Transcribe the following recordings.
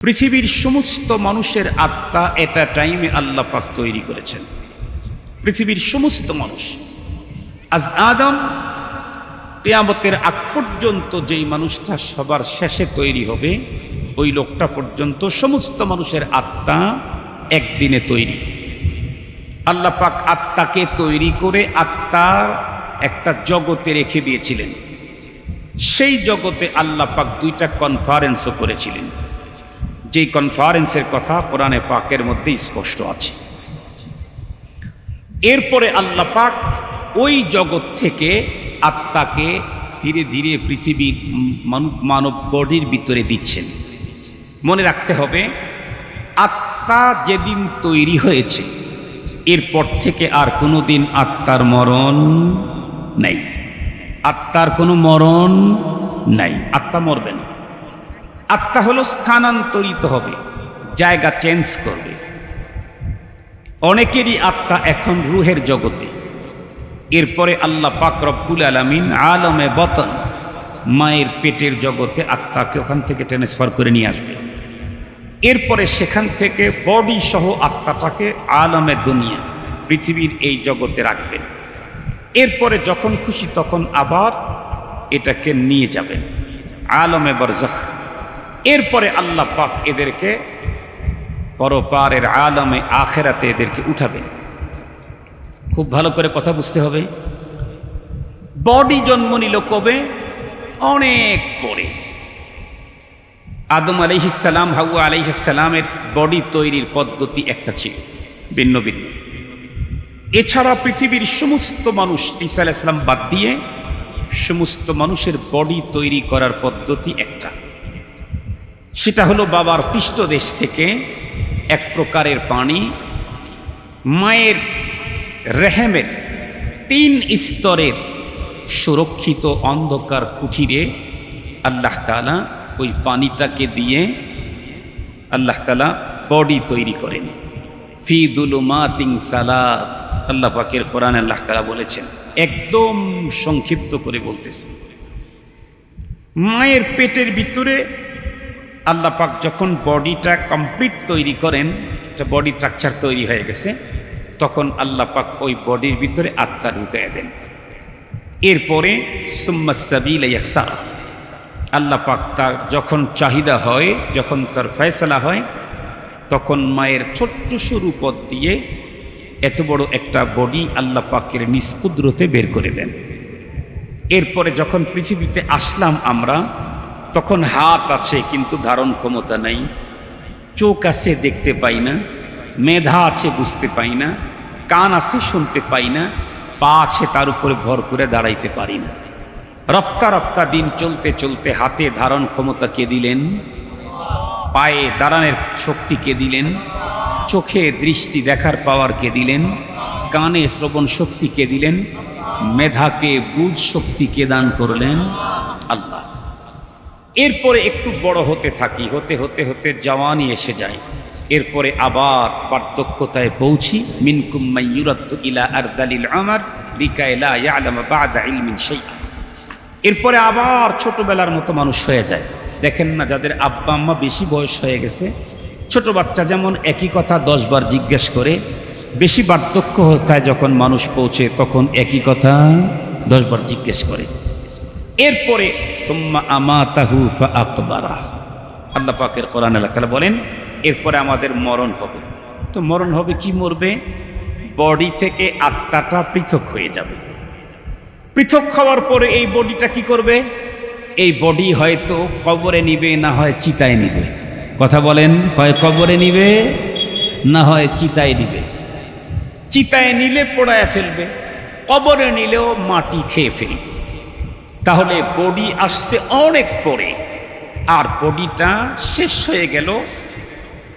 পৃথিবীর সমস্ত মানুষের আত্মা এটা টাইমে আল্লাহ পাক তৈরি করেছেন। পৃথিবীর সমস্ত মানুষ আজ আদম কিয়ামতের আগ পর্যন্ত যেই মানুষটা সবার শেষে তৈরি হবে ওই লোকটা পর্যন্ত সমস্ত মানুষের আত্মা একদিনে তৈরি। আল্লাহ পাক আত্মাকে তৈরি করে আত্মার একটা জগতে রেখে দিয়েছিলেন। সেই জগতে আল্লাহ পাক দুইটা কনফারেন্সও করেছিলেন, যেই কনফারেন্সের কথা কোরআনে পাকের মধ্যে স্পষ্ট আছে। এরপরে আল্লাহ পাক ওই জগৎ থেকে আত্মাকে ধীরে ধীরে পৃথিবীর মানব বডির ভিতরে দিচ্ছেন। মনে রাখতে হবে, আত্মা যেদিন তৈরি হয়েছে এরপর থেকে আর কোনো দিন আত্মার মরণ নাই। আত্মার কোনো মরণ নাই, আত্মা মরবে না। আত্মা হলো স্থানান্তরিত হবে, জায়গা চেঞ্জ করবে। অনেকেরই আত্মা এখন রুহের জগতে। এরপরে আল্লাহ পাক রব্বুল আলামিন আলমে বতন মায়ের পেটের জগতে আত্মাকে ওখান থেকে ট্রান্সফার করে নিয়ে আসবে। এরপরে সেখান থেকে বডি সহ আত্মাটাকে আলমে দুনিয়া পৃথিবীর এই জগতে রাখবেন। এরপরে যখন খুশি তখন আবার এটাকে নিয়ে যাবেন আলমে বরজখ। এরপরে আল্লাহ পাক এদেরকে পরপারের আলমে আখেরাতে এদেরকে উঠাবেন। খুব ভালো করে কথা বুঝতে হবে। বডি জন্ম নিল কবে? অনেক পরে। আদম আলাইহিস সালাম, হাওয়া আলাইহিস সালামের বডি তৈরির পদ্ধতি একটা ছিল, ভিন্ন ভিন্ন। এছাড়া পৃথিবীর সমস্ত মানুষ ঈসা আলাইহিস সালাম বাদ দিয়ে সমস্ত মানুষের বডি তৈরি করার পদ্ধতি একটা। সেটা হলো বাবার পৃষ্ঠদেশ থেকে এক প্রকারের পানি মায়ের রেহেমের 3 স্তরের সুরক্ষিত অন্ধকার কুঠিরে আল্লাহ তাআলা ওই পানিটাকে দিয়ে আল্লাহ তাআলা বডি তৈরি করেন। ফি দুলুমাতিন সালাস, আল্লাহ পাকের কোরআনে আল্লাহ তাআলা বলেছেন, একদম সংক্ষিপ্ত করে বলতেছে। মায়ের পেটের ভিতরে আল্লাহ পাক যখন বডিটা কমপ্লিট তৈরি করেন, একটা বডি স্ট্রাকচার তৈরি হয়ে গেছে, তখন আল্লাহ পাক ওই বডির ভিতরে আত্মা ঢুকিয়ে দেন। এরপরে সুম্মাস সাবিলা ইয়াসসার, আল্লাহ পাক তার যখন চাহিদা হয়, যখন তার ফয়সালা হয়, তখন মায়ের ছোট্ট সরু পথ দিয়ে এত বড় একটা বডি আল্লাহ পাকের নিজ কুদরতে বের করে দেন। এরপরে যখন পৃথিবীতে আসলাম আমরা, তখন হাত আছে কিন্তু ধারণ ক্ষমতা নাই, চোখ আছে দেখতে পাই না, মেধা আছে বুঝতে পাই না, কান আছে শুনতে পাই না, পা আছে তার উপরে ভর করে দাঁড়াইতে পারি না। রফতা রফতা দিন চলতে চলতে হাতে ধারণ ক্ষমতা কে দিলেন? পায়ে দাঁড়ানোর শক্তি কে দিলেন? চোখে দৃষ্টি দেখার পাওয়ার কে দিলেন? কানে শ্রবণ শক্তি কে দিলেন? মেধাকে বুঝ শক্তি কে দান করলেন? আল্লাহ। এরপরে একটু বড় হতে থাকি, হতে হতে হতে জওয়ানি এসে যায়। এরপরে আবার বার্ধক্যতায় পৌঁছি। মিনকুম মান ইউরাদ্দু ইলা আরদালিল উমর লিকাই লা ইয়ালামা বা'দা ইলমিন শাইআ। এরপরে আবার ছোটবেলার মতো মানুষ হয়ে যায়। দেখেন না, যাদের আব্বা আম্মা বেশি বয়স হয়ে গেছে, ছোট বাচ্চা যেমন একই কথা 10 বার জিজ্ঞেস করে, বেশি বার্ধক্য হতায় যখন মানুষ পৌঁছে তখন একই কথা 10 বার জিজ্ঞেস করে। এরপরে সুম্মা আমাতাহু ফাআকবারা, আল্লাহ পাকের কোরআনে আল্লাহ তাআলা বলেন, এরপরে আমাদের মরণ হবে। তো মরণ হবে কি? মরবে, বডি থেকে আত্মাটা পৃথক হয়ে যাবে। পৃথক হওয়ার পরে এই বডিটা কি করবে? এই বডি হয়তো কবরে নিবে, না হয় চিতায় নিবে। কথা বলেন, হয় কবরে নিবে, না হয় চিতায় নিবে। চিতায় নিলে পোড়ায় ফেলবে, কবরে নিলেও মাটি খেয়ে ফেলবে। তাহলে বডি আসছে অনেক পরে, আর বডিটা শেষ হয়ে গেল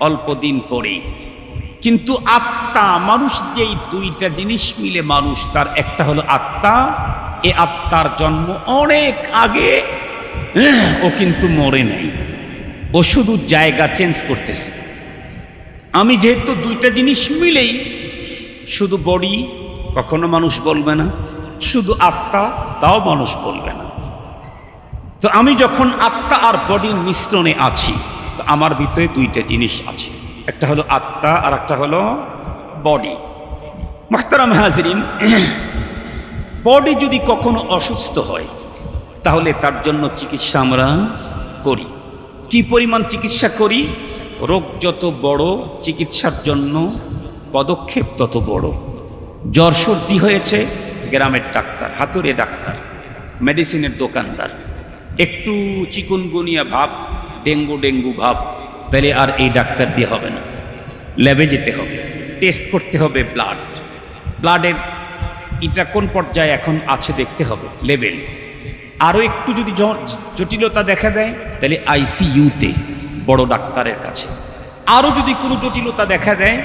অল্প দিন পরেই। কিন্তু আত্মা, মানুষ যেই দুইটা জিনিস মিলে মানুষ, তার একটা হলো আত্মা। এ আত্মার জন্ম অনেক আগে, ও কিন্তু মরে নাই, ও শুধু জায়গা চেঞ্জ করতেছে। আমি যেহেতু দুইটা জিনিস মিলেই, শুধু বডি কখনো মানুষ বলবে না, শুধু আত্মা তাও মানুষ বলবে না। তো আমি যখন আত্মা আর বডির মিশ্রণে আছি, তো আমার ভিতরে দুইটা জিনিস আছে, একটা হলো আত্মা আর একটা হলো বডি। মুহতারাম হাজরিন, বডি যদি কখনো অসুস্থ হয় তাহলে তার জন্য চিকিৎসা আমরা করি। কি পরিমাণ চিকিৎসা করি? রোগ যত বড়, চিকিৎসার জন্য পদক্ষেপ তত বড়। জ্বর সর্দি হয়েছে, গ্রামের ডাক্তার, হাতুড়ে ডাক্তার, মেডিসিনের দোকানদার। একটু চিকুনগুনিয়া ভাব, ডেঙ্গু ভাব, তাহলে আর এই ডাক্তার দিয়ে হবে না, ল্যাবে যেতে হবে, টেস্ট করতে হবে, ব্লাডের এটা কোন পর্যায়ে এখন আছে দেখতে হবে, লেভেল। আরও একটু যদি জটিলতা দেখা দেয় তাহলে আইসিইউতে বড় ডাক্তারের কাছে। আরও যদি কোনো জটিলতা দেখা দেয়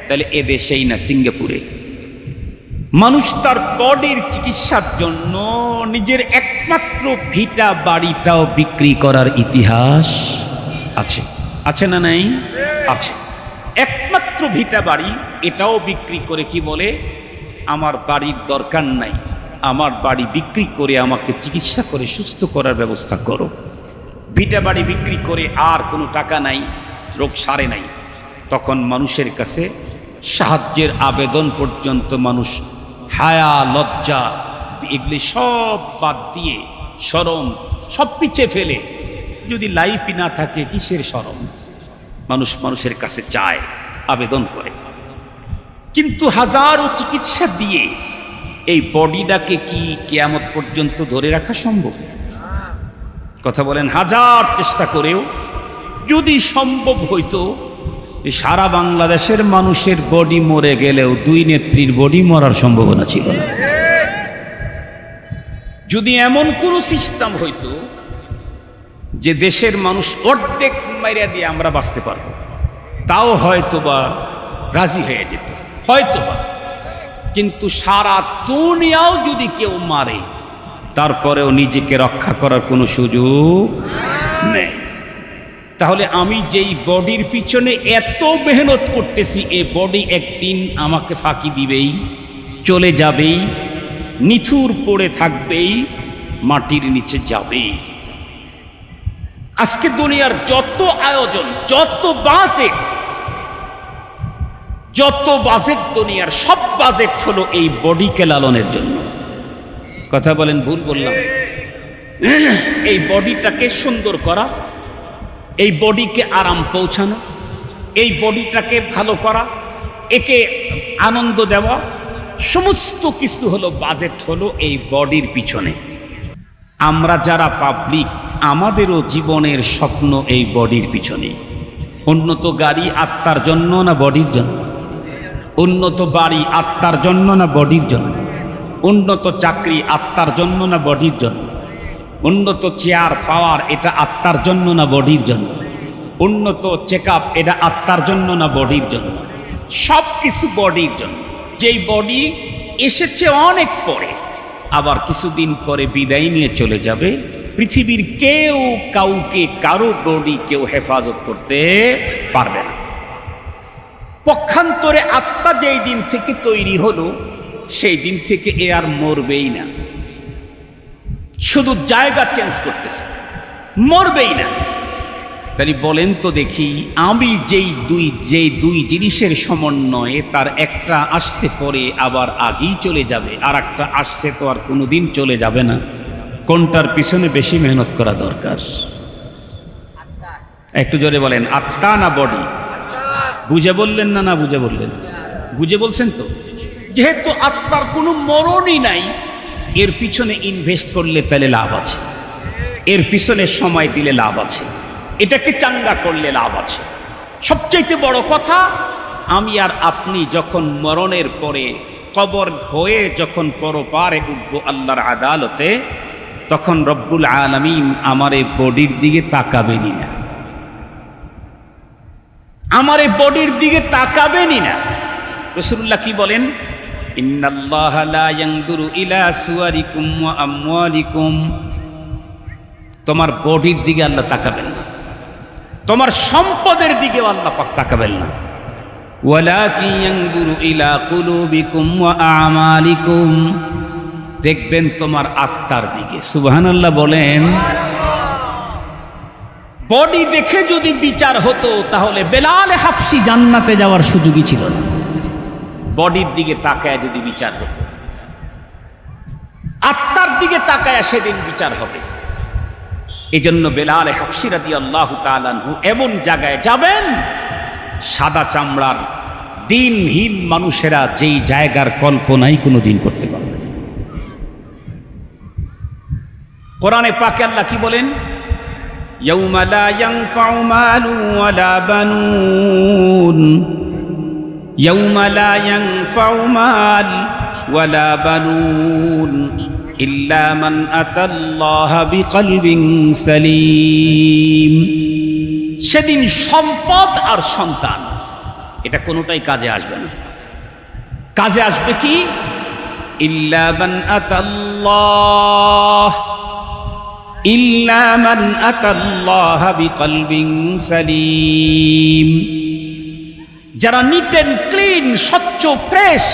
তাহলে এদেশেই না, সিঙ্গাপুরে। মানুষ তার বডির চিকিৎসার জন্য নিজের একমাত্র ভিটা বাড়িটাও বিক্রি করার ইতিহাস আছে, আছে না নাই? আছে। একমাত্র ভিটা বাড়ি এটাও বিক্রি করে কি বলে, আমার বাড়ির দরকার নাই, আমার বাড়ি বিক্রি করে আমাকে চিকিৎসা করে সুস্থ করার ব্যবস্থা করো। ভিটা বাড়ি বিক্রি করে আর কোনো টাকা নাই, রোগ সারে নাই, তখন মানুষের কাছে সাহায্যের আবেদন পর্যন্ত মানুষ হায়া, লজ্জা এগুলি সব বাদ দিয়ে, শরম সব পিছিয়ে ফেলে, যদি লাইফই না থাকে কিসের শরম, মানুষের কাছে চায়, আবেদন করে। কিন্তু হাজারো চিকিৎসা দিয়ে এই বডিটাকে কি কিয়ামত পর্যন্ত ধরে রাখা সম্ভব? কথা বলেন। হাজার চেষ্টা করেও যদি সম্ভব হইতো, সারা বাংলাদেশের মানুষের বডি মরে গেলেও দুই নেত্রীর বডি মরার সম্ভাবনা ছিল না। যদি এমন কোন সিস্টেম হইতো যে দেশের মানুষ অর্ধেক মাইরা দিয়ে আমরা বাঁচতে পারবো, তাও হয়তোবা রাজি হয়ে যেত, হয়তোবা। কিন্তু সারা দুনিয়াও যদি কেউ মারে, তারপরেও নিজেকে রক্ষা করার কোনো সুযোগ নেই। তাহলে আমি যেই বডির পিছনে এত মেহনত করতেছি, এই বডি একদিন আমাকে ফাঁকি দিবেই, চলে যাবেই, নিথুর পড়ে থাকবেই, মাটির নিচে যাবেই। আজকে দুনিয়ার যত আয়োজন, যত বাজেট দুনিয়ার সব বাজেট হলো এই বডিকে লালনের জন্য। কথা বলেন, ভুল বললাম? এই বডিটাকে সুন্দর করা, এই বডিকে আরাম পৌঁছানো, এই বডিটাকে ভালো করা, একে আনন্দ দেওয়া, সমস্ত কিছু হলো বাজেট হলো এই বডির পিছনে। আমরা যারা পাবলিক, আমাদেরও জীবনের স্বপ্ন এই বডির পিছনে। উন্নত গাড়ি আত্মার জন্য না বডির জন্য? উন্নত বাড়ি আত্মার জন্য না বডির জন্য? উন্নত চাকরি আত্মার জন্য না বডির জন্য? উন্নত চেয়ার পাওয়ার এটা আত্মার জন্য না বডির জন্য? উন্নত চেক আপ এটা আত্মার জন্য না বডির জন্য? সব কিছু বডির জন্য। যেই বডি এসেছে অনেক পরে, আবার কিছুদিন পরে বিদায় নিয়ে চলে যাবে। পৃথিবীর কেউ কাউকে, কারো বডি কেউ হেফাজত করতে পারবে না। পক্ষান্তরে আত্মা যেই দিন থেকে তৈরি হলো, সেই দিন থেকে এ আর মরবেই না, শুধু জায়গা চেঞ্জ করতেছে, মরবেই না। তাহলে বলেন তো দেখি, আমি যেই দুই জিনিসের সমন্বয়ে, তার একটা আসতে পরে আবার আগেই চলে যাবে, আর একটা আসছে তো আর কোনোদিন চলে যাবে না, কোনটার পিছনে বেশি মেহনত করা দরকার? একটু জোরে বলেন, আত্মা না বডি? বুঝে বললেন না বুঝে বললেন? বুঝে বলছেন তো। যেহেতু আত্মার কোনো মরণই নাই, এর পিছনে ইনভেস্ট করলে তাহলে লাভ আছে, এর পিছনে সময় দিলে লাভ আছে, এটাকে চাঙ্গা করলে লাভ আছে। সবচাইতে বড় কথা, আমি আর আপনি যখন মরণের পরে কবর হয়ে যখন পরপারে উঠবো আল্লাহর আদালতে, তখন রব্বুল আলামিন আমার এই বডির দিকে তাকাবেনই না, আমার এই বডির দিকে তাকাবেনই না। রাসূলুল্লাহ কি বলেন? ইন্নাল্লাহা লা ইয়ানজুরু ইলা সুওয়ারিকুম ওয়া আমওয়ালিকুম। তোমার বডির দিকে আল্লাহ তাকাবেন না, তোমার সম্পদের দিকেও আল্লাহ পাক তাকাবেন না। ওয়ালাকিন ইয়ানজুরু ইলা কুলুবিকুম ওয়া আমালিকুম। দেখবেন তোমার আত্মার দিকে। সুবহানাল্লাহ বলেন। বডি দেখে যদি বিচার হতো তাহলে বেলাল হাফসি জান্নাতে যাওয়ার সুযোগই ছিল না। বডির দিকে তাকায় যদি বিচার হতো, আত্মার দিকে তাকায় সেদিন বিচার হবে। এজন্য বেলাল হাফসি রাদিয়াল্লাহু তাআলা আনহু এমন জায়গায় যাবেন, সাদা চামড়ার দিনহীন মানুষেরা যেই জায়গার কল্পনাই কোনোদিন করতে পারবে না। কোরআনে পাকে আল্লাহ কি বলেন? ইয়াউমা লা ইয়ানফাউ মালুন ওয়ালা বানুন, ইয়াউমা লা ইয়ানফাউ মাল ওয়ালা বানুন ইল্লা মান আতাল্লাহা বিকলবিন সালিম। সেদিন সম্পদ আর সন্তান এটা কোনোটাই কাজে আসবে না। কাজে আসবে কি? ইল্লা মান আতাল্লাহ, ইল্লা মান আতাল্লাহা বিকলবিন সালিম। যারা নিট এন্ড ক্লিন, স্বচ্ছ, ফ্রেশ,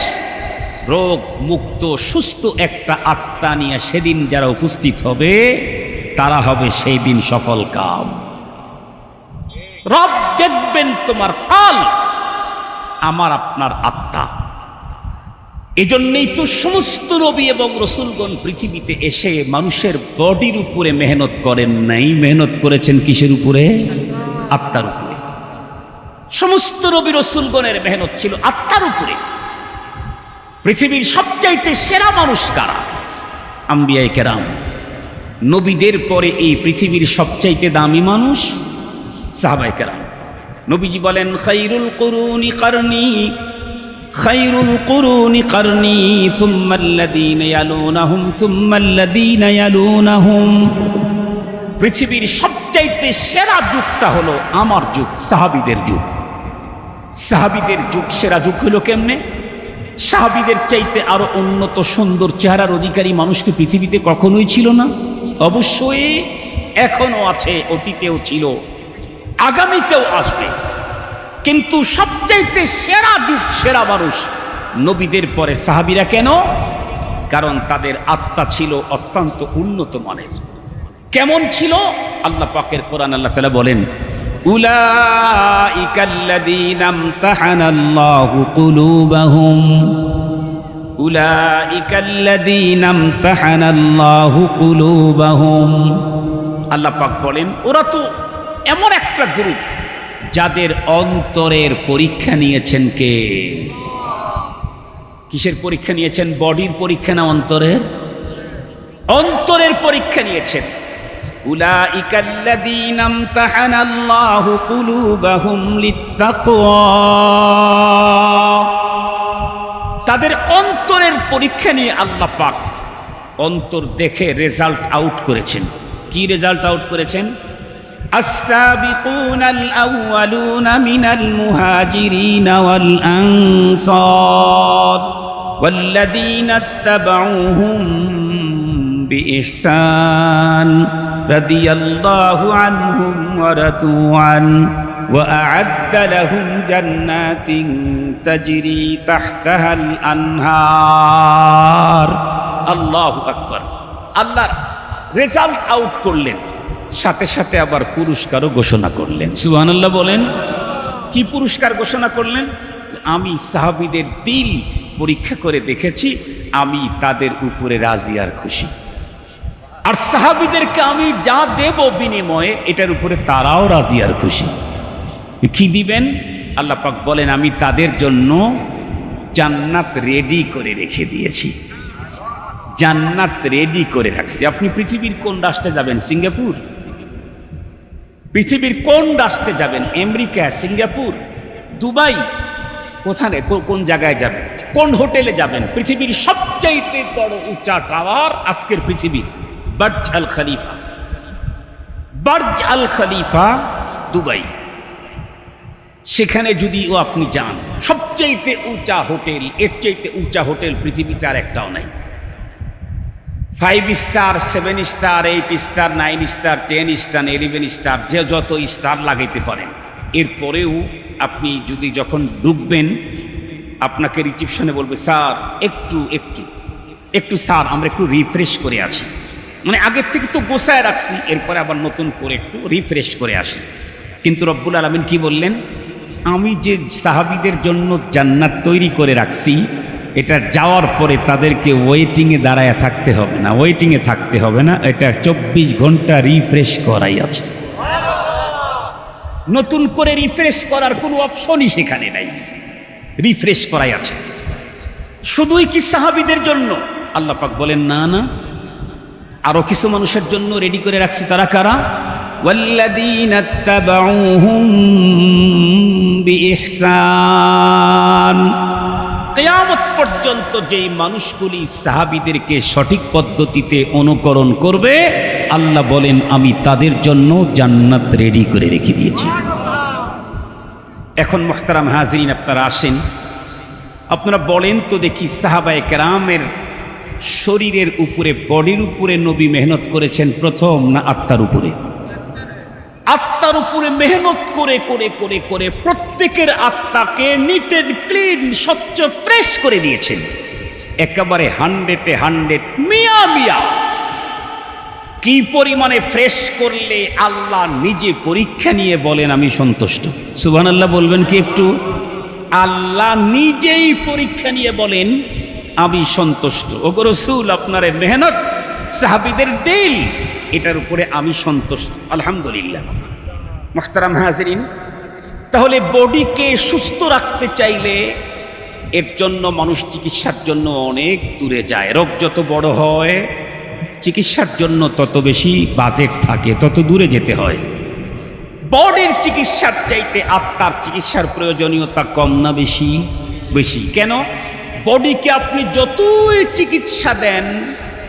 রোগ মুক্ত সুস্থ একটা আত্মা নিয়ে সেদিন যারা উপস্থিত হবে তারা হবে সেই দিন সফল কাম। রব দেখবেন তোমার কাল, আমার আপনার আত্মা। এজন্যই তো সমস্ত নবী এবং রসুলগণ পৃথিবীতে এসে মানুষের বডির উপরে মেহনত করেন নাই, মেহনত করেছেন কিসের উপরে? আত্মার উপরে। সমস্ত নবী রসুলগণের মেহনত ছিল আত্মার উপরে। পৃথিবীর সবচাইতে সেরা মানুষ কারা? আম্বিয়ায়ে কেরাম। নবীদের পরে এই পৃথিবীর সবচাইতে দামি মানুষ সাহাবায়ে কেরাম। নবীজি বলেন, খায়রুল কুরুনি কারনি, খায়রুল কুরুনি কারনি সুম্মাল্লাযীনা ইয়ালুনাহুম সুম্মাল্লাযীনা ইয়ালুনাহুম। পৃথিবীর সবচাইতে সেরা যুগটা হলো আমার যুগ, সাহাবীদের যুগ। সাহাবীদের যুগ সেরা যুগ হলো কেমনে? সাহাবীদের চাইতে আরো উন্নত সুন্দর চেহারার অধিকারী মানুষ কি পৃথিবীতে কখনোই ছিল না? অবশ্যই এখনো আছে, অতীতেও ছিল, আগামীতেও আসবে। কিন্তু সবচাইতে সেরা যুগ, সেরা মানুষ নবীদের পরে সাহাবীরা। কেন? কারণ তাদের আত্মা ছিল অত্যন্ত উন্নত মানের। কেমন ছিল? আল্লাহ পাকের কোরআন আল্লাহ তাআলা বলেন, উলাইকাল্লাযীনা ইমতাহানাল্লাহু কুলুবাহুম, উলাইকাল্লাযীনা ইমতাহানাল্লাহু কুলুবাহুম। আল্লাহ পাক বলেন, ওরা তো এমন একটা গ্রুপ যাদের অন্তরের পরীক্ষা নিয়েছেন কে? কিসের পরীক্ষা নিয়েছেন? বডির পরীক্ষা না অন্তরের? অন্তরের পরীক্ষা নিয়েছেন। উলাইকাল্লাযীনা ইমতাহানাল্লাহু কুলুবাহুম লিত্তাকওয়া। তাদের অন্তরের পরীক্ষা নিয়ে আল্লাহ পাক অন্তর দেখে রেজাল্ট আউট করেছেন। কি রেজাল্ট আউট করেছেন? আস-সাবিকুনাল আউয়ালুনা মিনাল মুহাজিরিনা ওয়াল আনসার ওয়াল্লাযীনা ইত্তাবাউহুম বিইহসান রাদিয়াল্লাহু আনহুম ওয়া রাদু আন ওয়া আ'আদ্দা লাহুম জান্নাতিন তাজরি তাহতাহাল আনহার। আল্লাহু আকবার। আল্লাহ রেজাল্ট আউট করলেন, সাথে সাথে আবার পুরস্কারও ঘোষণা করলেন। সুবহানাল্লাহ বলেন। কি পুরস্কার ঘোষণা করলেন? আমি সাহাবীদের দিল পরীক্ষা করে দেখেছি, আমি তাদের উপরে রাজি আর খুশি। আর সাহাবীদেরকে আমি যা দেব বিনিময়ে এটার উপরে তারাও রাজি আর খুশি। কি দিবেন? আল্লাহ পাক বলেন, আমি তাদের জন্য জান্নাত রেডি করে রেখে দিয়েছি। জান্নাত রেডি করে রাখছি। আপনি পৃথিবীর কোন রাষ্ট্রে যাবেন? সিঙ্গাপুর? পৃথিবীর কোন রাষ্ট্রে যাবেন? America, Singapore, Dubai? কোথানে কোন জায়গায় যাবেন? কোন হোটেলে যাবেন? পৃথিবীর সবচাইতে বড় উঁচা টাওয়ার আজকের পৃথিবী, বার্জ আল খলিফা। বার্জ আল খলিফা দুবাই। সেখানে যদিও আপনি যান, সবচাইতে উঁচা হোটেল, এর চাইতে উঁচা হোটেল পৃথিবীতে আর একটাও নাই। 5 star, 7 star, 8 star, 9 star, 10 star, 11 star, যে যত স্টার লাগাইতে পারেন। এরপরেও আপনি যদি যখন ঢুকবেন, আপনাকে রিসিপশনে বলবে, স্যার একটু একটু একটু স্যার আমরা একটু রিফ্রেশ করে আছি, মানে আগের থেকে তো গোছায় রাখছি, এরপরে আবার নতুন করে একটু রিফ্রেশ করে আসি। কিন্তু রব্বুল আলামিন কি বললেন, আমি যে সাহাবীদের জন্য জান্নাত তৈরি করে রাখছি, এটা যাওয়ার পরে তাদেরকে ওয়েটিংয়ে দাঁড়ায় থাকতে হবে না, ওয়েটিংয়ে থাকতে হবে না, এটা 24 ঘন্টা রিফ্রেশ করাই আছে। নতুন করে রিফ্রেশ করার কোনো অপশনই সেখানে নাই, রিফ্রেশ করাই আছে। শুধুই কি সাহাবীদের জন্য? আল্লাহ পাক বলেন না না, আরো কিছু মানুষের জন্য রেডি করে রাখছি। তারা কারা? ওয়াল্লাযীনা তাবাউহুম বিইহসান। কিয়ামত পর্যন্ত যেই মানুষগুলি সাহাবীদেরকে সঠিক পদ্ধতিতে অনুকরণ করবে, আল্লাহ বলেন আমি তাদের জন্য জান্নাত রেডি করে রেখে দিয়েছি। এখন মুহতারাম হাজিরিন, আপনারা আসেন, আপনারা বলেন তো দেখি, সাহাবায়ে কেরামের শরীরের উপরে, বডির উপরে নবী মেহনত করেছেন প্রথম, না আত্মার উপরে? আত্মার উপরে মেহনত করে করে করে করে প্রত্যেকের আত্মাকে নিট এন্ড ক্লিন, স্বচ্ছ, ফ্রেশ করে দিয়েছেন একেবারে 100-এ 100 মিয়া মিয়া। কি পরিমাণে ফ্রেশ করলে আল্লাহ নিজে পরীক্ষা নিয়ে বলেন আমি সন্তুষ্ট। সুবহানাল্লাহ বলবেন কি একটু? আল্লাহ নিজেই পরীক্ষা নিয়ে বলেন আমি সন্তুষ্ট। ওগো রাসূল, আপনার মেহনত, সাহাবীদের দিল, এটার উপরে আমি সন্তুষ্ট, আলহামদুলিল্লাহ। মুহতারাম হাজিরিন, তাহলে বডিকে সুস্থ রাখতে চাইলে এর জন্য মানুষ চিকিৎসার জন্য অনেক দূরে যায়। রোগ যত বড় হয়, চিকিৎসার জন্য তত বেশি বাজেট থাকে, তত দূরে যেতে হয়। বডির চিকিৎসার চাইতে আত্মার চিকিৎসার প্রয়োজনীয়তা কম না বেশি? বেশি। কেন? বডিকে আপনি যতই চিকিৎসা দেন,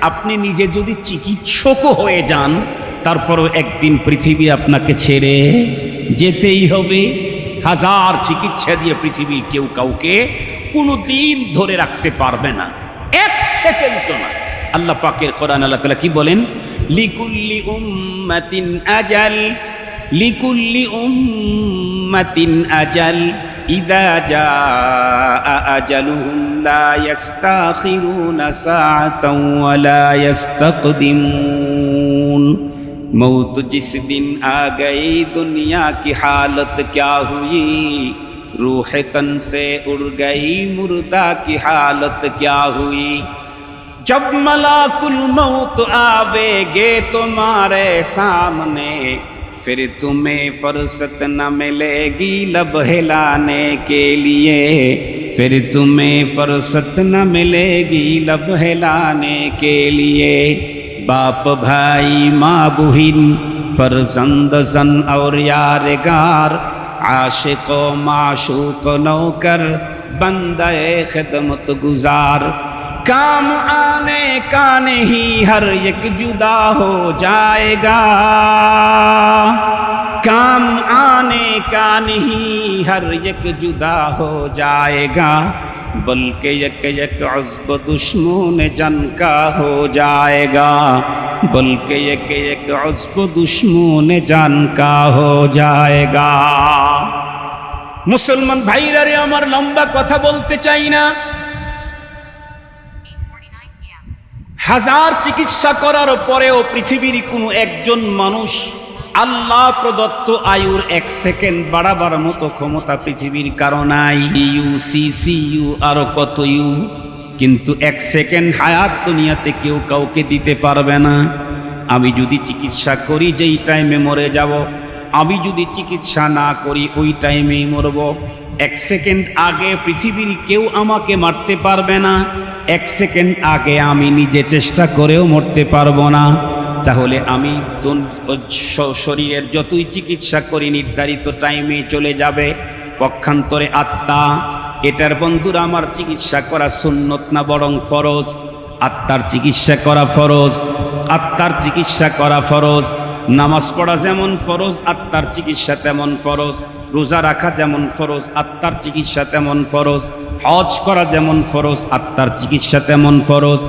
আপনি নিজে যদি চিকিৎসকও হয়ে যান, তারপরও একদিন পৃথিবী আপনাকে ছেড়ে যেতেই হবে। হাজার চিকিৎসা দিয়ে পৃথিবীর কেউ কাউকে কোনো দিন ধরে রাখতে পারবে না, এক সেকেন্ড না। আল্লাহ পাকের কোরআন, আল্লাহ তাআলা কি বলেন? লিকুল্লি উম্মাতিন আজাল, লিকুল্লি উম্মাতিন আজাল, ইযা জাআ আজালুহুম লা ইস্তাখিরুনা সাআতান ওয়া লা ইস্তাকদিমুন। मौत जिस दिन आ गई दुनिया की हालत क्या हुई, रूह तन से उड़ गई मुर्दा की हालत क्या हुई। जब मलाकुल मौत आवेगे तुम्हारे सामने, फिर तुम्हें फुर्सत न मिलेगी लब हिलाने के लिए, फिर तुम्हें फुर्सत न मिलेगी लब हिलाने के लिए। बाप भाई माँ बुहिन फरजंद सन और यारगार, आशिक माशूक नौकर बंदे खिदमत गुजार, काम आने का नहीं हर एक जुदा हो जाएगा, काम आने का नहीं हर एक जुदा हो जाएगा, बल्कि एक एक अज़्ब दुश्मन जन का हो जाएगा, बल्कि एक एक अज़्ब दुश्मन जन का हो जाएगा। मुसलमान भाईरा रे, আমার লম্বা কথা বলতে চাই না। হাজার চিকিৎসা করার পরেও পৃথিবীর কোনো একজন মানুষ আল্লাহ প্রদত্ত আয়ুর 1 সেকেন্ড বাড়াবার মতো ক্ষমতা পৃথিবীর কারো নাই। ইউ আরো কত ইউ, কিন্তু 1 সেকেন্ড হায়াত দুনিয়াতে কেউ কাউকে দিতে পারবে না। আমি যদি চিকিৎসা করি যেই টাইমে মরে যাব, আমি যদি চিকিৎসা না করি ওই টাইমেই মরব। 1 সেকেন্ড আগে পৃথিবীর কেউ আমাকে মারতে পারবে না, 1 সেকেন্ড আগে আমি নিজে চেষ্টা করেও মরতে পারবো না। তাহলে আমি শরীরের যতই চিকিৎসা করি নির্ধারিত টাইমে চলে যাবে। পক্ষান্তরে আত্মা, এটার বন্ধুরা আমার চিকিৎসা করা সুন্নত না বরং ফরজ। আত্মার চিকিৎসা করা ফরজ, আত্মার চিকিৎসা করা ফরজ। নামাজ পড়া যেমন ফরজ, আত্মার চিকিৎসা তেমন ফরজ। রোজা রাখা যেমন ফরজ, আত্মার চিকিৎসা তেমন ফরজ। হজ করা যেমন ফরজ, আত্মার চিকিৎসা তেমন ফরজ।